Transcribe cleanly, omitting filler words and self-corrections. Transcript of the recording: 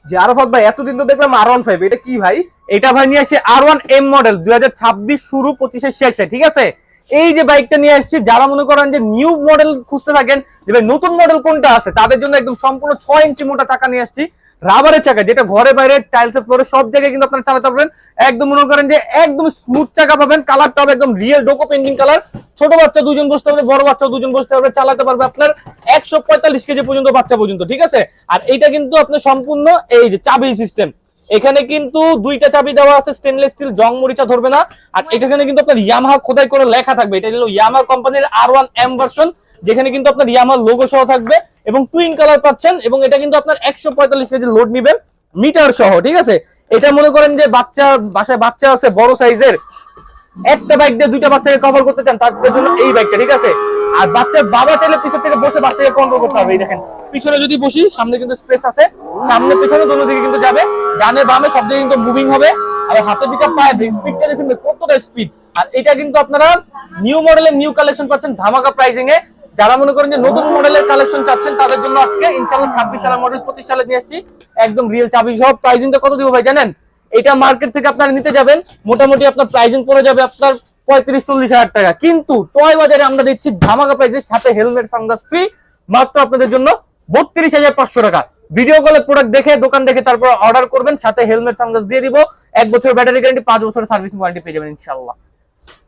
যে আরাফাত ভাই এতদিন তো দেখলাম R15, এটা কি ভাই? এটা ভাই নিয়ে আসছে R1M মডেল 2026 শুরু 25 শেষে, ঠিক আছে। এই যে বাইকটা নিয়ে আসছি, যারা মনে করেন যে নিউ মডেল খুঁজতে থাকেন যে ভাই নতুন মডেল কোনটা আছে, তাদের জন্য একদম সম্পূর্ণ 6 ইঞ্চি মোটা চাকা নিয়ে আসছি, রাবারের চাকা, যেটা ঘরে বাইরে টাইলস ফ্লোরে সব জায়গায় কিন্তু আপনারা চালাতে পারবেন। একদম মনে করেন যে একদম স্মুথ চাকা পাবেন, কালারটা হবে একদম রিয়েল ডোকো পেন্টিং কালার। ছোট বাচ্চা দুজন বসতে পারবে, বড় বাচ্চা দুজন বসতে পারবে, চালাতে পারবে আপনার 145 কেজি পর্যন্ত বাচ্চা পর্যন্ত, ঠিক আছে। আর এটা কিন্তু আপনার সম্পূর্ণ এই যে চাবি সিস্টেম, এখানে কিন্তু দুইটা চাবি দেওয়া আছে, স্টেনলেস স্টিল, জং মরিচা ধরবে না। আর এখানে কিন্তু আপনার ইয়ামাহা খোদাই করে লেখা থাকবে, এটা হলো ইয়ামাহা কোম্পানির R1M ভার্সন, যেখানে কিন্তু আপনার ইয়ামাহা লোগো সহ থাকবে এবং টুইন কালার পাচ্ছেন। এবং এটা কিন্তু আপনার 145 কেজি লোড নিবে মিটার সহ, ঠিক আছে। এটা মনে করেন যে বাসায় বাচ্চা আছে বড় সাইজের, একটা বাইক দিয়ে দুইটা বাচ্চাকে কভার করতে চান, তাদের জন্য এই বাইকটা, ঠিক আছে। আর বাচ্চার বাবা চাইলে পিছন থেকে বসে বাচ্চাকে কন্ট্রোল করতে হবে। এই দেখেন পিছনে যদি বসি, সামনে কিন্তু স্পেস আছে, সামনে পিছনে দুটো দিকে কিন্তু যাবে, ডানে বামে সব দিকে কিন্তু মুভিং হবে। আর হাতের দিকে পায়ে স্পিডটা দেখছেন কতটা স্পিড। আর এটা কিন্তু আপনারা নিউ মডেলের নিউ কালেকশন পাচ্ছেন ধামাকা প্রাইজিং এ। যারা মনে করেন যে নতুন মডেলের কালেকশন চাচ্ছেন, তাদের জন্য আজকে ইনশাআল্লাহ 26 সালের মডেল 25 সালে নিয়ে আসছি একদম রিয়েল চাবি সহ। প্রাইজিংটা কত দিব ভাই জানেন? এটা মার্কেট থেকে আপনারা নিতে যাবেন মোটামুটি আপনার প্রাইজিং পড়ে যাবে আপনার 35-40 হাজার টাকা, কিন্তু টয় বাজারে আমরা দিচ্ছি ধামাকা প্রাইজের সাথে হেলমেট সানগ্লাস ফ্রি মাত্র আপনাদের জন্য 32,500 টাকা। ভিডিও কলে প্রোডাক্ট দেখে দোকান দেখে তারপর অর্ডার করবেন, সাথে হেলমেট সানগ্লাস দিয়ে দিব, 1 বছর ব্যাটারি গ্যারান্টি, 5 বছর সার্ভিস ওয়ারেন্টি পেয়ে যাবেন ইনশাআল্লাহ।